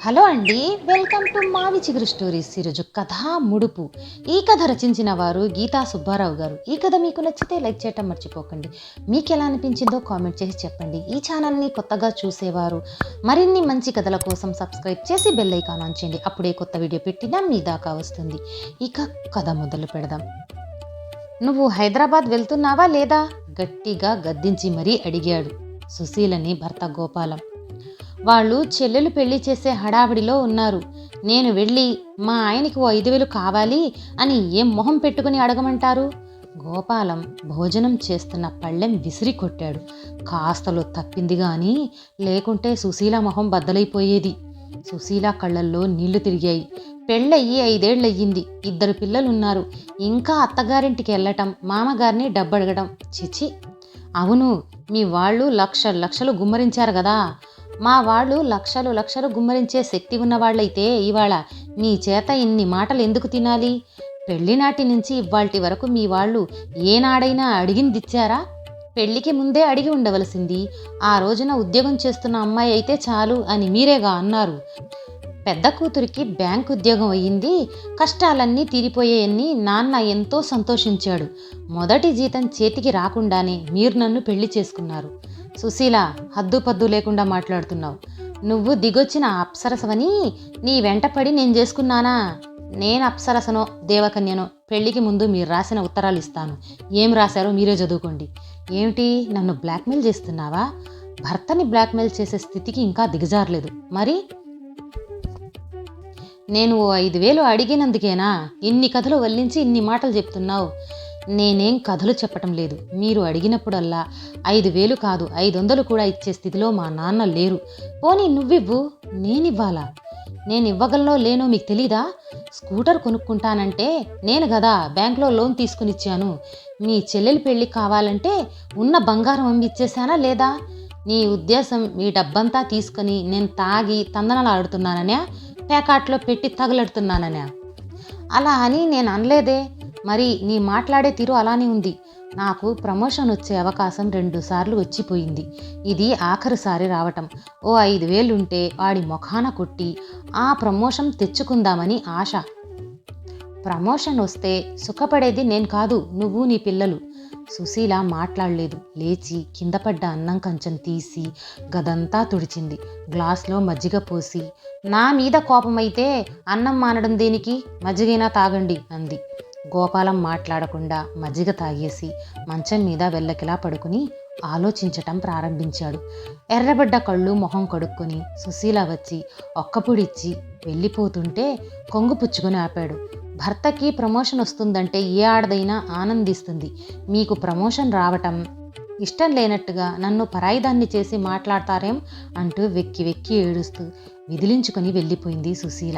Hello అండి, welcome to మావి చిగురు స్టోరీస్. ఈరోజు కథ ముడుపు. ఈ కథ రచించిన వారు గీతా సుబ్బారావు గారు. ఈ కథ మీకు నచ్చితే లైక్ చేయటం మర్చిపోకండి. మీకు ఎలా అనిపించిందో కామెంట్ చేసి చెప్పండి. ఈ ఛానల్ని కొత్తగా చూసేవారు మరిన్ని మంచి కథల కోసం సబ్స్క్రైబ్ చేసి బెల్ ఐకాన్ ఆన్ చేయండి. అప్పుడే కొత్త వీడియో పెట్టినా మీ దాకా వస్తుంది. ఇక కథ మొదలు పెడదాం. నువ్వు హైదరాబాద్ వెళ్తున్నావా లేదా? గట్టిగా గద్దించి మరీ అడిగాడు సుశీలని భర్త గోపాలం. వాళ్ళు చెల్లెలు పెళ్లి చేసే హడావిడిలో ఉన్నారు. నేను వెళ్ళి మా ఆయనకి 5,000 కావాలి అని ఏం మొహం పెట్టుకుని అడగమంటారు? గోపాలం భోజనం చేస్తున్న పళ్ళెం విసిరి కొట్టాడు. కాస్తలో తప్పింది గాని లేకుంటే సుశీల మొహం బద్దలైపోయేది. సుశీల కళ్ళల్లో నీళ్లు తిరిగాయి. పెళ్ళయ్యి 5 ఏళ్ళయ్యింది. 2 పిల్లలున్నారు. ఇంకా అత్తగారింటికి వెళ్ళటం, మామగారిని డబ్బడగడం. చిచి. అవును, మీ వాళ్ళు లక్షలు గుమ్మరించారు కదా. మా వాళ్ళు లక్షలు గుమ్మరించే శక్తి ఉన్నవాళ్ళైతే ఇవాళ మీ చేత ఇన్ని మాటలు ఎందుకు తినాలి? పెళ్లినాటి నుంచి ఇవాల్టి వరకు మీ వాళ్ళు ఏనాడైనా అడిగిందిచ్చారా? పెళ్లికి ముందే అడిగి ఉండవలసింది. ఆ రోజున ఉద్యోగం చేస్తున్న అమ్మాయి అయితే చాలు అని మీరేగా అన్నారు. పెద్ద కూతురికి బ్యాంక్ ఉద్యోగం అయ్యింది. కష్టాలన్నీ తీరిపోయాయని నాన్న ఎంతో సంతోషించాడు. మొదటి జీతం చేతికి రాకుండానే మీరు నన్ను పెళ్లి చేసుకున్నారు. సుశీల, హద్దుపద్దు లేకుండా మాట్లాడుతున్నావు. నువ్వు దిగొచ్చిన అప్సరసవని నీ వెంటపడి నేను చేసుకున్నానా? నేను అప్సరసనో దేవకన్యనో పెళ్లికి ముందు మీరు రాసిన ఉత్తరాలు ఇస్తాను. ఏం రాశారో మీరే చదువుకోండి. ఏమిటి, నన్ను బ్లాక్మెయిల్ చేస్తున్నావా? భర్తని బ్లాక్మెయిల్ చేసే స్థితికి ఇంకా దిగజారలేదు. మరి నేను 5,000 అడిగినందుకేనా ఇన్ని కథలు వల్లించి ఇన్ని మాటలు చెప్తున్నావు? నేనేం కథలు చెప్పటం లేదు. మీరు అడిగినప్పుడల్లా 5,000 కాదు 500 కూడా ఇచ్చే స్థితిలో మా నాన్న లేరు. పోనీ నువ్వివ్వు, నేనివ్వాలా? నేను ఇవ్వగలనో లేనో మీకు తెలీదా? స్కూటర్ కొనుక్కుంటానంటే నేను కదా బ్యాంక్లో లోన్ తీసుకుని ఇచ్చాను. మీ చెల్లెలి పెళ్ళి కావాలంటే ఉన్న బంగారం అమ్మి ఇచ్చేసానా లేదా? నీ ఉద్దేశం మీ డబ్బంతా తీసుకుని నేను తాగి తందనలు ఆడుతున్నాననే, ప్యాకాట్లో పెట్టి తగలెడుతున్నాననే? అలా అని నేను అనలేదే. మరి నీ మాట్లాడే తీరు అలానే ఉంది. నాకు ప్రమోషన్ వచ్చే అవకాశం 2 సార్లు వచ్చిపోయింది. ఇది ఆఖరిసారి రావటం. ఓ 5,000 ఉంటే వాడి ముఖాన కొట్టి ఆ ప్రమోషన్ తెచ్చుకుందామని ఆశ. ప్రమోషన్ వస్తే సుఖపడేది నేను కాదు, నువ్వు నీ పిల్లలు. సుశీల మాట్లాడలేదు. లేచి కింద పడ్డ అన్నం కంచం తీసి గదంతా తుడిచింది. గ్లాస్లో మజ్జిగ పోసి, నా మీద కోపమైతే అన్నం మానడం దేనికి? మజ్జిగైనా తాగండి అంది. గోపాలం మాట్లాడకుండా మజ్జిగ తాగేసి మంచం మీద వెల్లకిలా పడుకుని ఆలోచించటం ప్రారంభించాడు. ఎర్రబడ్డ కళ్ళు మొహం కడుక్కొని సుశీల వచ్చి ఒక్కపుడిచ్చి వెళ్ళిపోతుంటే కొంగు పుచ్చుకొని ఆపాడు. భర్తకి ప్రమోషన్ వస్తుందంటే ఏ ఆడదైనా ఆనందిస్తుంది. మీకు ప్రమోషన్ రావటం ఇష్టం లేనట్టుగా నన్ను పరాయిదాన్ని చేసి మాట్లాడతారేం అంటూ వెక్కి వెక్కి ఏడుస్తూ విదిలించుకొని వెళ్ళిపోయింది సుశీల.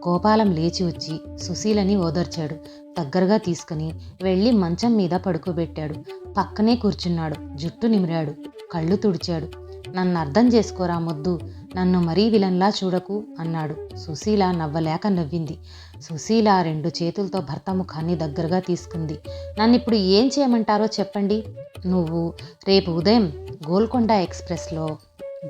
గోపాలం లేచి వచ్చి సుశీలని ఓదార్చాడు. దగ్గరగా తీసుకుని వెళ్ళి మంచం మీద పడుకోబెట్టాడు. పక్కనే కూర్చున్నాడు. జుట్టు నిమిరాడు. కళ్ళు తుడిచాడు. నన్ను అర్థం చేసుకోరా మొద్దు, నన్ను మరీ విలన్లా చూడకు అన్నాడు. సుశీల నవ్వలేక నవ్వింది. సుశీల 2 చేతులతో భర్త ముఖాన్ని దగ్గరగా తీసుకుంది. నన్నిప్పుడు ఏం చేయమంటారో చెప్పండి. నువ్వు రేపు ఉదయం గోల్కొండ ఎక్స్ప్రెస్లో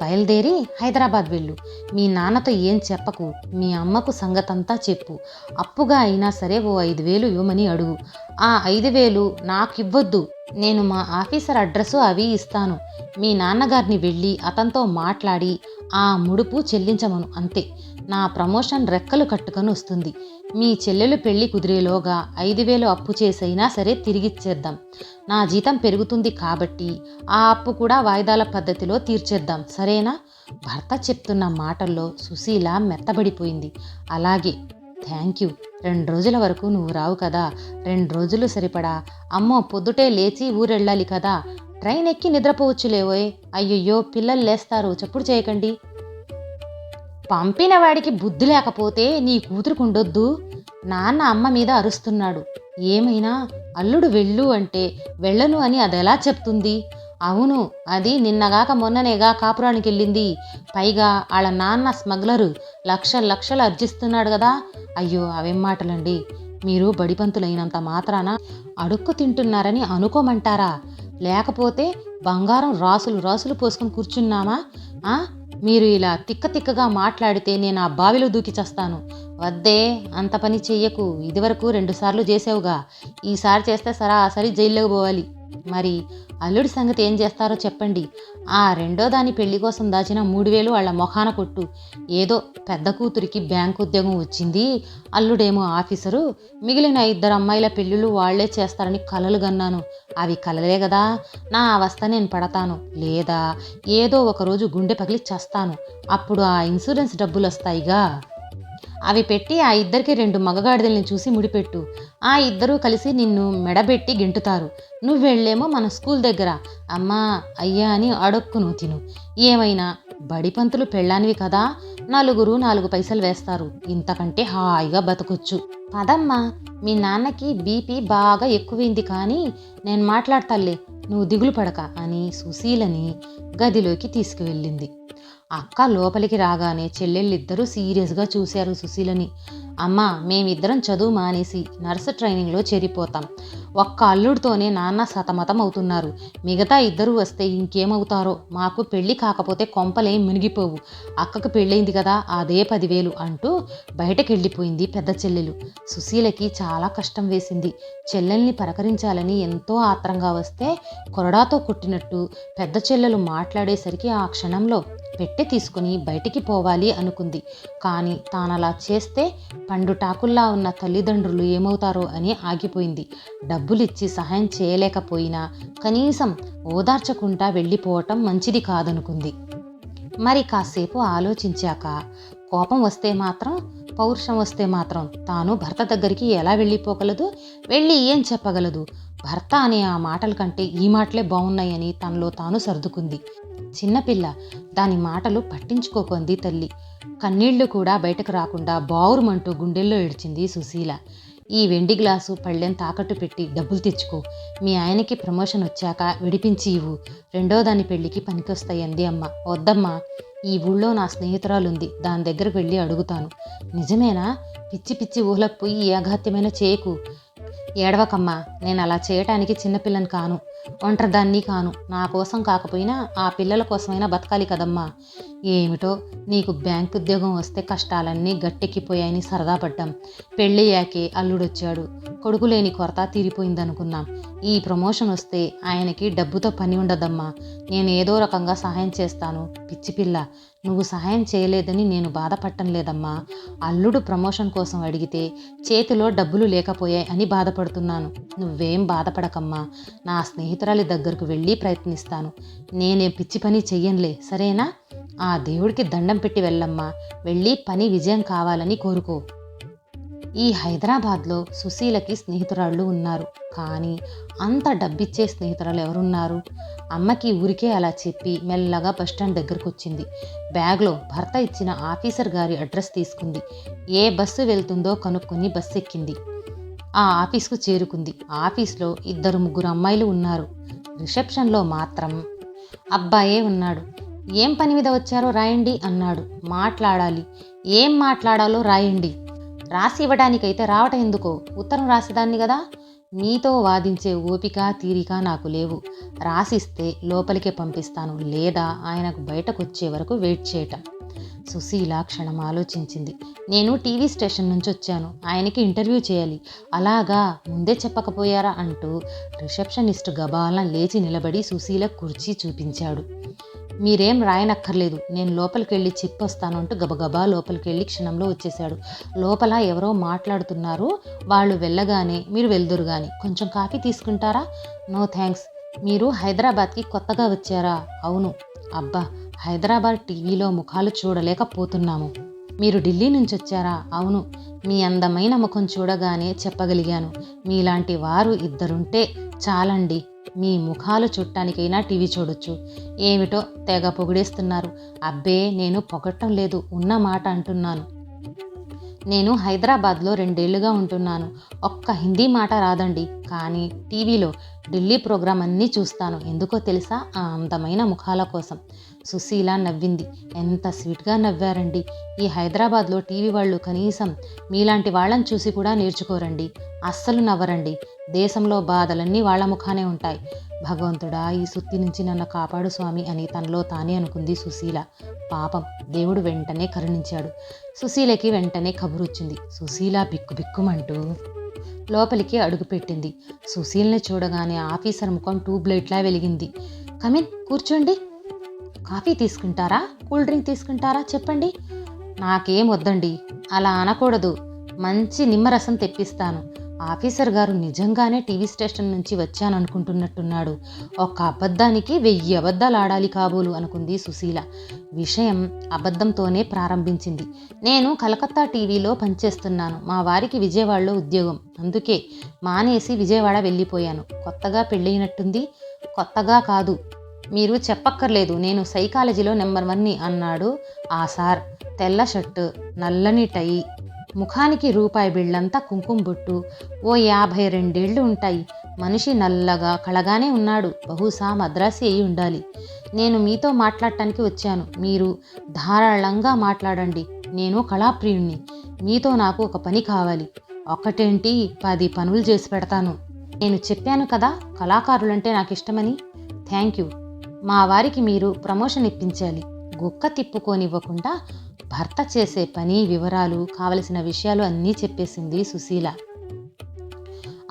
బయలుదేరి హైదరాబాద్ వెళ్ళు. మీ నాన్నతో ఏం చెప్పకు. మీ అమ్మకు సంగతంతా చెప్పు. అప్పుగా అయినా సరే ఓ 5,000 ఇవ్వమని అడుగు. ఆ 5,000 నాకివ్వొద్దు. నేను మా ఆఫీసర్ అడ్రస్సు అవి ఇస్తాను. మీ నాన్నగారిని వెళ్ళి అతనితో మాట్లాడి ఆ ముడుపు చెల్లించమను, అంతే. నా ప్రమోషన్ రెక్కలు కట్టుకొని వస్తుంది. మీ చెల్లెలు పెళ్లి కుదిరేలోగా 5,000 అప్పు చేసైనా సరే తిరిగిచ్చేద్దాం. నా జీతం పెరుగుతుంది కాబట్టి ఆ అప్పు కూడా వాయిదాల పద్ధతిలో తీర్చేద్దాం, సరేనా? భర్త చెప్తున్న మాటల్లో సుశీల మెత్తబడిపోయింది. అలాగే, థ్యాంక్ యూ. 2 రోజుల వరకు నువ్వు రావు కదా. 2 రోజులు సరిపడా. అమ్మో, పొద్దుటే లేచి ఊరెళ్ళాలి కదా. ట్రైన్ ఎక్కి నిద్రపోవచ్చులేవోయ్. అయ్యయ్యో, పిల్లలు లేస్తారు, చప్పుడు చేయకండి. పంపిన వాడికి బుద్ధి లేకపోతే నీ కూతురుకుండొద్దు. నాన్న అమ్మ మీద అరుస్తున్నాడు. ఏమైనా అల్లుడు వెళ్ళు అంటే వెళ్ళను అని అదెలా చెప్తుంది? అవును, అది నిన్నగాక మొన్ననేగా కాపురానికి వెళ్ళింది. పైగా వాళ్ళ నాన్న స్మగ్లరు లక్షలు అర్జిస్తున్నాడు కదా. అయ్యో, అవేం మాటలండి. మీరు బడిపంతులైనంత మాత్రాన అడుక్కు తింటున్నారని అనుకోమంటారా? లేకపోతే బంగారం రాసులు పోసుకొని కూర్చున్నామా? మీరు ఇలా తిక్క తిక్కగా మాట్లాడితే నేను ఆ బావిలో దూకి చస్తాను. వద్దే, అంత పని చెయ్యకు. ఇదివరకు 2 సార్లు చేసావుగా, ఈసారి చేస్తే సరాసరి జైల్లోకి పోవాలి. మరి అల్లుడి సంగతి ఏం చేస్తారో చెప్పండి. ఆ రెండో దాని పెళ్లి కోసం దాచిన 3,000 వాళ్ళ మొఖాన కొట్టు. ఏదో పెద్ద కూతురికి బ్యాంకు ఉద్యోగం వచ్చింది, అల్లుడేమో ఆఫీసరు, మిగిలిన 2 అమ్మాయిల పెళ్ళిళ్ళు వాళ్లే చేస్తారని కలలు గన్నాను. అవి కలలే కదా. నా అవస్థ నేను పడతాను, లేదా ఏదో ఒకరోజు గుండె పగిలి చస్తాను. అప్పుడు ఆ ఇన్సూరెన్స్ డబ్బులు వస్తాయిగా, అవి పెట్టి ఆ 2కి 2 మగగాడిదల్ని చూసి ముడిపెట్టు. ఆ 2 కలిసి నిన్ను మెడబెట్టి గెంటుతారు. నువ్వెళ్ళేమో మన స్కూల్ దగ్గర అమ్మా అయ్యా అని అడక్కును తిను. ఏమైనా బడిపంతులు పెళ్ళానివి కదా, నలుగురు 4 పైసలు వేస్తారు. ఇంతకంటే హాయిగా బతకొచ్చు. పదమ్మా, మీ నాన్నకి బీపీ బాగా ఎక్కువైంది, కానీ నేను మాట్లాడతాలే, నువ్వు దిగులు పడక అని సుశీలని గదిలోకి తీసుకువెళ్ళింది. అక్క లోపలికి రాగానే చెల్లెళ్ళిద్దరూ సీరియస్గా చూశారు సుశీలని. అమ్మా, మేమిద్దరం చదువు మానేసి నర్సు ట్రైనింగ్లో చేరిపోతాం. ఒక్క అల్లుడితోనే నాన్న సతమతం అవుతున్నారు. మిగతా 2 వస్తే ఇంకేమవుతారో. మాకు పెళ్లి కాకపోతే కొంపలేం మునిగిపోవు. అక్కకు పెళ్ళైంది కదా, అదే 10,000 అంటూ బయటకెళ్ళిపోయింది పెద్ద చెల్లెలు. సుశీలకి చాలా కష్టం వేసింది. చెల్లెల్ని పలకరించాలని ఎంతో ఆత్రంగా వస్తే కొరడాతో కొట్టినట్టు పెద్ద చెల్లెలు మాట్లాడేసరికి ఆ క్షణంలో పెట్టె తీసుకుని బయటికి పోవాలి అనుకుంది. కానీ తానలా చేస్తే పండుటాకుల్లా ఉన్న తల్లిదండ్రులు ఏమవుతారో అని ఆగిపోయింది. డబ్బులిచ్చి సహాయం చేయలేకపోయినా కనీసం ఓదార్చకుండా వెళ్ళిపోవటం మంచిది కాదనుకుంది. మరి కాసేపు ఆలోచించాక కోపం వస్తే మాత్రం, పౌరుషం వస్తే మాత్రం తాను భర్త దగ్గరికి ఎలా వెళ్ళిపోగలదు, వెళ్ళి ఏం చెప్పగలదు? భర్త అనే ఆ మాటల కంటే ఈ మాటలే బాగున్నాయని తనలో తాను సర్దుకుంది. చిన్నపిల్ల, దాని మాటలు పట్టించుకోకుంది తల్లి. కన్నీళ్లు కూడా బయటకు రాకుండా బావురుమంటూ గుండెల్లో ఏడ్చింది సుశీల. ఈ వెండి గ్లాసు పళ్ళెం తాకట్టు పెట్టి డబ్బులు తెచ్చుకో. మీ ఆయనకి ప్రమోషన్ వచ్చాక విడిపించి ఇవ్వు. రెండో దాని పెళ్లికి పనికొస్తాయంది అమ్మ. వద్దమ్మా, ఈ ఊళ్ళో నా స్నేహితురాలుంది, దాని దగ్గరకు వెళ్ళి అడుగుతాను. నిజమేనా? పిచ్చి పిచ్చి ఊహలకు పోయి ఏ అఘాత్యమైన చేయకు. ఏడవకమ్మా, నేను అలా చేయటానికి చిన్నపిల్లని కాను, ఒంటరిదాన్ని కాను. నా కోసం కాకపోయినా ఆ పిల్లల కోసమైనా బతకాలి కదమ్మా. ఏమిటో, నీకు బ్యాంక్ ఉద్యోగం వస్తే కష్టాలన్నీ గట్టెక్కిపోయాయని సరదా పడ్డాం. పెళ్ళయ్యాకే అల్లుడొచ్చాడు, కొడుకు లేని కొరత తీరిపోయిందనుకున్నాం. ఈ ప్రమోషన్ వస్తే ఆయనకి డబ్బుతో పని ఉండదమ్మా. నేను ఏదో రకంగా సహాయం చేస్తాను. పిచ్చిపిల్ల, నువ్వు సహాయం చేయలేదని నేను బాధపడటం లేదమ్మా. అల్లుడు ప్రమోషన్ కోసం అడిగితే చేతిలో డబ్బులు లేకపోయాయి అని బాధపడుతున్నాను. నువ్వేం బాధపడకమ్మా. నా స్నేహితురాలి దగ్గరకు వెళ్ళి ప్రయత్నిస్తాను. నేనే పిచ్చి పని చెయ్యనులే, సరేనా? ఆ దేవుడికి దండం పెట్టి వెళ్ళమ్మా. వెళ్ళి పని విజయం కావాలని కోరుకో. ఈ హైదరాబాద్లో సుశీలకి స్నేహితురాళ్ళు ఉన్నారు, కానీ అంత డబ్బిచ్చే స్నేహితురాలు ఎవరున్నారు? అమ్మకి ఊరికే అలా చెప్పి మెల్లగా బస్టాండ్ దగ్గరకు వచ్చింది. బ్యాగ్లో భర్త ఇచ్చిన ఆఫీసర్ గారి అడ్రస్ తీసుకుంది. ఏ బస్సు వెళ్తుందో కనుక్కొని బస్సు ఎక్కింది. ఆ ఆఫీస్కు చేరుకుంది. ఆఫీస్లో 2-3 అమ్మాయిలు ఉన్నారు. రిసెప్షన్లో మాత్రం అబ్బాయే ఉన్నాడు. ఏం పని మీద వచ్చారో రాయండి అన్నాడు. మాట్లాడాలి. ఏం మాట్లాడాలో రాయండి. రాసి ఇవ్వడానికైతే రావటం ఎందుకో, ఉత్తరం రాసేదాన్ని కదా. మీతో వాదించే ఓపిక తీరిక నాకు లేవు. రాసిస్తే లోపలికే పంపిస్తాను, లేదా ఆయనకు బయటకు వచ్చే వరకు వెయిట్ చేయటం. సుశీల క్షణం ఆలోచించింది. నేను టీవీ స్టేషన్ నుంచి వచ్చాను, ఆయనకి ఇంటర్వ్యూ చేయాలి. అలాగా, ముందే చెప్పకపోయారా అంటూ రిసెప్షనిస్ట్ గబాలన లేచి నిలబడి సుశీల కుర్చీ చూపించాడు. మీరేం రాయనక్కర్లేదు, నేను లోపలికి వెళ్ళి చెప్పొస్తాను అంటూ గబగబా లోపలికి వెళ్ళి క్షణంలో వచ్చేశాడు. లోపల ఎవరో మాట్లాడుతున్నారు. వాళ్ళు వెళ్ళగానే మీరు వెళ్దురు గాని, కొంచెం కాఫీ తీసుకుంటారా? No thanks. మీరు హైదరాబాద్కి కొత్తగా వచ్చారా? అవును. అబ్బా, హైదరాబాద్ టీవీలో ముఖాలు చూడలేకపోతున్నాము. మీరు ఢిల్లీ నుంచి వచ్చారా? అవును. మీ అందమైన ముఖం చూడగానే చెప్పగలిగాను. మీలాంటి వారు 2 ఉంటే చాలండి. మీ ముఖాలు చూడటానికైనా టీవీ చూడొచ్చు. ఏమిటో తెగ పొగిడేస్తున్నారు. అబ్బే, నేను పొగట్టం లేదు, ఉన్న మాట అంటున్నాను. నేను హైదరాబాద్లో 2 ఏళ్లుగా ఉంటున్నాను. ఒక్క హిందీ మాట రాదండి, కానీ టీవీలో ఢిల్లీ ప్రోగ్రాం అన్నీ చూస్తాను. ఎందుకో తెలుసా? ఆ అందమైన ముఖాల కోసం. సుశీల నవ్వింది. ఎంత స్వీట్గా నవ్వారండి. ఈ హైదరాబాద్లో టీవీ వాళ్ళు కనీసం మీలాంటి వాళ్ళని చూసి కూడా నేర్చుకోరండి. అస్సలు నవ్వరండి. దేశంలో బాధలన్నీ వాళ్ళ ముఖానే ఉంటాయి. భగవంతుడా, ఈ సుత్తి నుంచి నన్ను కాపాడు స్వామి అని తనలో తానే అనుకుంది సుశీల. పాపం, దేవుడు వెంటనే కరుణించాడు. సుశీలకి వెంటనే కబురొచ్చింది. సుశీల బిక్కుబిక్కుమంటూ లోపలికి అడుగుపెట్టింది. సుశీల్ని చూడగానే ఆఫీసర్ ముఖం ట్యూబ్లైట్లా వెలిగింది. కమిన్, కూర్చోండి. కాఫీ తీసుకుంటారా, కూల్ డ్రింక్ తీసుకుంటారా చెప్పండి. నాకేం వద్దండి. అలా అనకూడదు. మంచి నిమ్మరసం తెప్పిస్తాను. ఆఫీసర్ గారు నిజంగానే టీవీ స్టేషన్ నుంచి వచ్చాననుకుంటున్నట్టున్నాడు. ఒక్క అబద్ధానికి 1000 అబద్ధాలు ఆడాలి కాబోలు అనుకుంది సుశీల. విషయం అబద్ధంతోనే ప్రారంభించింది. నేను కలకత్తా టీవీలో పనిచేస్తున్నాను. మా వారికి విజయవాడలో ఉద్యోగం. అందుకే మానేసి విజయవాడ వెళ్ళిపోయాను. కొత్తగా పెళ్ళైనట్టుంది. కొత్తగా కాదు, మీరు చెప్పక్కర్లేదు. నేను సైకాలజీలో నెంబర్ 1 అన్నాడు ఆ సార్. తెల్ల షర్టు, నల్లని టై, ముఖానికి రూపాయి బిళ్ళంతా కుంకుమ బొట్టు, ఓ 52 ఉంటాయి. మనిషి నల్లగా కళగానే ఉన్నాడు. బహుశా మద్రాసి అయి ఉండాలి. నేను మీతో మాట్లాడటానికి వచ్చాను. మీరు ధారాళంగా మాట్లాడండి. నేను కళాప్రియుణ్ణి. మీతో నాకు ఒక పని కావాలి. ఒక్కటేంటి, 10 పనులు చేసి పెడతాను. నేను చెప్పాను కదా కళాకారులంటే నాకు ఇష్టమని. Thank you. మా వారికి మీరు ప్రమోషన్ ఇప్పించాలి. గుక్క తిప్పుకోనివ్వకుండా భర్త చేసే పని వివరాలు, కావలసిన విషయాలు అన్నీ చెప్పేసింది సుశీల.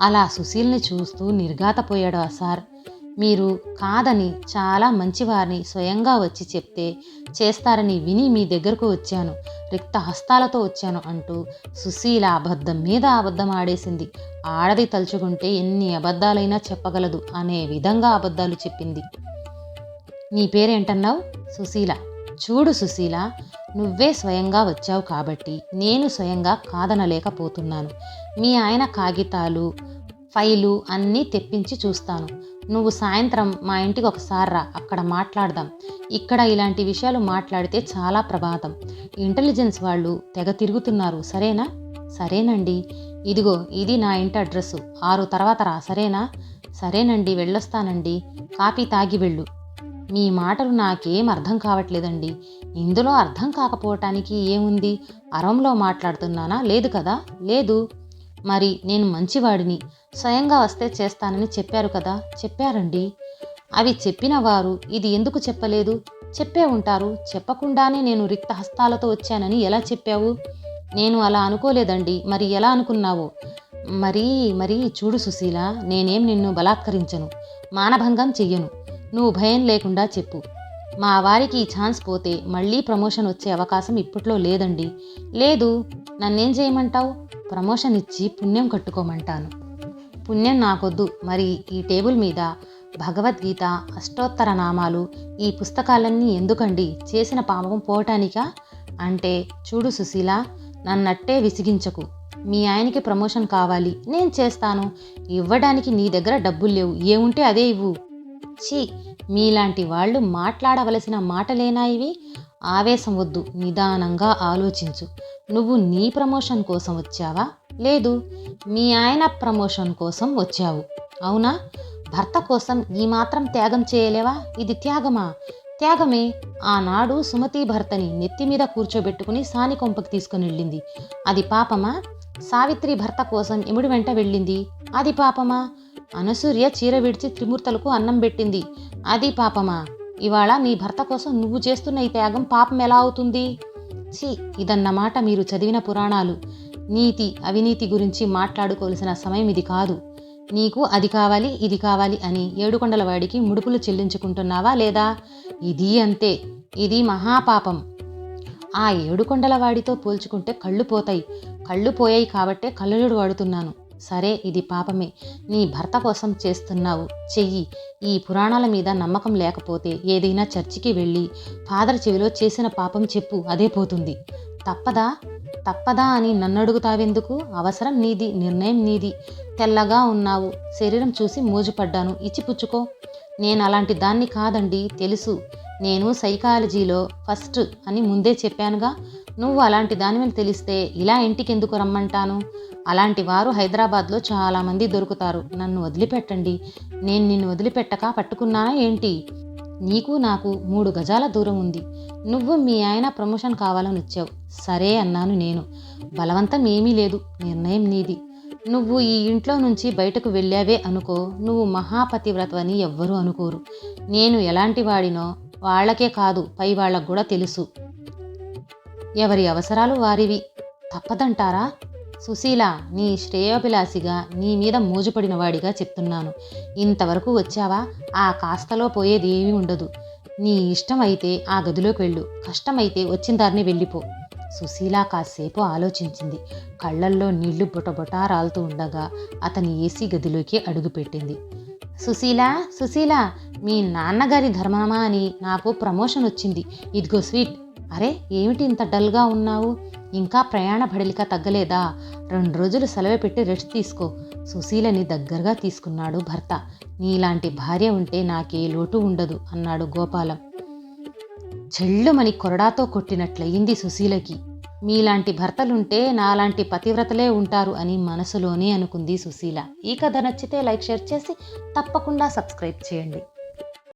అలా సుశీల్ని చూస్తూ నిర్ఘాతపోయాడు ఆ సార్. మీరు కాదని చాలా మంచివారిని స్వయంగా వచ్చి చెప్తే చేస్తారని విని మీ దగ్గరకు వచ్చాను. రిక్త హస్తాలతో వచ్చాను అంటూ సుశీల అబద్ధం మీద అబద్ధం ఆడేసింది. ఆడది తలుచుకుంటే ఎన్ని అబద్ధాలైనా చెప్పగలదు అనే విధంగా అబద్ధాలు చెప్పింది. నీ పేరేంటన్నావు? సుశీల. చూడు సుశీల, నువ్వే స్వయంగా వచ్చావు కాబట్టి నేను స్వయంగా కాదనలేకపోతున్నాను. మీ ఆయన కాగితాలు, ఫైలు అన్నీ తెప్పించి చూస్తాను. నువ్వు సాయంత్రం మా ఇంటికి ఒకసారి రా, అక్కడ మాట్లాడదాం. ఇక్కడ ఇలాంటి విషయాలు మాట్లాడితే చాలా ప్రమాదం. ఇంటెలిజెన్స్ వాళ్ళు తెగ తిరుగుతున్నారు. సరేనా? సరేనండి. ఇదిగో ఇది నా ఇంటి అడ్రస్సు. 6 తర్వాత రా, సరేనా? సరేనండి, వెళ్ళొస్తానండి. కాఫీ తాగి వెళ్ళు. మీ మాటలు నాకేం అర్థం కావట్లేదండి. ఇందులో అర్థం కాకపోవటానికి ఏముంది? అరంలో మాట్లాడుతున్నానా? లేదు కదా. లేదు. మరి నేను మంచివాడిని, స్వయంగా వస్తే చేస్తానని చెప్పారు కదా. చెప్పారండి. అవి చెప్పిన వారు ఇది ఎందుకు చెప్పలేదు? చెప్పే ఉంటారు. చెప్పకుండానే నేను రిక్త హస్తాలతో వచ్చానని ఎలా చెప్పావు? నేను అలా అనుకోలేదండి. మరి ఎలా అనుకున్నావో? మరి చూడు సుశీల, నేనేం నిన్ను బలాత్కరించను, మానభంగం చెయ్యను. నువ్వు భయం లేకుండా చెప్పు. మా వారికి ఈ ఛాన్స్ పోతే మళ్ళీ ప్రమోషన్ వచ్చే అవకాశం ఇప్పట్లో లేదండి. లేదు. నన్నేం చేయమంటావు? ప్రమోషన్ ఇచ్చి పుణ్యం కట్టుకోమంటాను. పుణ్యం నాకొద్దు. మరి ఈ టేబుల్ మీద భగవద్గీత, అష్టోత్తర నామాలు, ఈ పుస్తకాలన్నీ ఎందుకండి? చేసిన పాపం పోవటానికా? అంటే చూడు సుశీల, నన్నట్టే విసిగించకు. మీ ఆయనకి ప్రమోషన్ కావాలి, నేను చేస్తాను. ఇవ్వడానికి నీ దగ్గర డబ్బులు లేవు. ఏముంటే అదే ఇవ్వు. ఛీ, మీలాంటి వాళ్ళు మాట్లాడవలసిన మాటలేనా ఇవి? ఆవేశం వద్దు, నిదానంగా ఆలోచించు. నువ్వు నీ ప్రమోషన్ కోసం వచ్చావా? లేదు, మీ ఆయన ప్రమోషన్ కోసం వచ్చావు. అవునా? భర్త కోసం ఈ మాత్రం త్యాగం చేయలేవా? ఇది త్యాగమా? త్యాగమే. ఆనాడు సుమతి భర్తని నెత్తి మీద కూర్చోబెట్టుకుని సాని కొంపకి తీసుకుని వెళ్ళింది. అది పాపమా? సావిత్రి భర్త కోసం ఎముడి వెంట వెళ్ళింది. అది పాపమా? అనసూర్య చీర విడిచి త్రిమూర్తులకు అన్నం పెట్టింది. అది పాపమా? ఇవాళ నీ భర్త కోసం నువ్వు చేస్తున్న ఈ త్యాగం పాపం ఎలా అవుతుంది? ఛీ, ఇదన్నమాట మీరు చదివిన పురాణాలు. నీతి అవినీతి గురించి మాట్లాడుకోవలసిన సమయం ఇది కాదు. నీకు అది కావాలి, ఇది కావాలి అని ఏడుకొండల వాడికి ముడుపులు చెల్లించుకుంటున్నావా లేదా? ఇది అంతే. ఇది మహాపాపం. ఆ ఏడుకొండల వాడితో పోల్చుకుంటే కళ్ళు పోతాయి. కళ్ళు పోయాయి కాబట్టే కళ్ళజోడు వాడుతున్నాను. సరే, ఇది పాపమే. నీ భర్త కోసం చేస్తున్నావు, చెయ్యి. ఈ పురాణాల మీద నమ్మకం లేకపోతే ఏదైనా చర్చికి వెళ్ళి ఫాదర్ చెవిలో చేసిన పాపం చెప్పు, అదే పోతుంది. తప్పదా అని నన్నడుగుతావెందుకు? అవసరం నీది, నిర్ణయం నీది. తెల్లగా ఉన్నావు, శరీరం చూసి మోజుపడ్డాను, ఇచ్చిపుచ్చుకో. నేను అలాంటి దాన్ని కాదండి, తెలుసు. నేను సైకాలజీలో ఫస్ట్ అని ముందే చెప్పానుగా. నువ్వు అలాంటి దానివని తెలిస్తే ఇలా ఇంటికెందుకు రమ్మంటాను? అలాంటి వారు హైదరాబాద్లో చాలామంది దొరుకుతారు. నన్ను వదిలిపెట్టండి. నేను నిన్ను వదిలిపెట్టక పట్టుకున్నానా ఏంటి? నీకు నాకు 3 గజాల దూరం ఉంది. నువ్వు మీ ఆయన ప్రమోషన్ కావాలని వచ్చావు. సరే అన్నాను నేను. బలవంతం ఏమీ లేదు, నిర్ణయం నీది. నువ్వు ఈ ఇంట్లో నుంచి బయటకు వెళ్ళావే అనుకో, నువ్వు మహాపతివ్రతవని ఎవ్వరూ అనుకోరు. నేను ఎలాంటి వాడినో వాళ్ళకే కాదు, పై వాళ్ళకు కూడా తెలుసు. ఎవరి అవసరాలు వారివి. తప్పదంటారా? సుశీల, నీ శ్రేయోభిలాషిగా, నీ మీద మోజుపడిన వాడిగా చెప్తున్నాను. ఇంతవరకు వచ్చావా? ఆ కాస్తలో పోయేది ఏమీ ఉండదు. నీ ఇష్టం అయితే ఆ గదిలోకి వెళ్ళు, కష్టమైతే వచ్చిన దారిని వెళ్ళిపో. సుశీల కాసేపు ఆలోచించింది. కళ్ళల్లో నీళ్లు బొటబొటా రాలుతూ ఉండగా అతని ఏసీ గదిలోకి అడుగుపెట్టింది. సుశీల, సుశీల, మీ నాన్నగారి ధర్మమా అని నాకు ప్రమోషన్ వచ్చింది. ఇదిగో స్వీట్. అరే, ఏమిటి ఇంత డల్గా ఉన్నావు? ఇంకా ప్రయాణ బడలిక తగ్గలేదా? 2 రోజులు సెలవు పెట్టి రెస్ట్ తీసుకో. సుశీలని దగ్గరగా తీసుకున్నాడు భర్త. నీలాంటి భార్య ఉంటే నాకే లోటు ఉండదు అన్నాడు గోపాలం. చెళ్ళుమని కొరడాతో కొట్టినట్లయింది సుశీలకి. మీలాంటి భర్తలుంటే నాలాంటి పతివ్రతలే ఉంటారు అని మనసులోనే అనుకుంది సుశీల. ఈ కథ నచ్చితే లైక్, షేర్ చేసి తప్పకుండా సబ్స్క్రైబ్ చేయండి.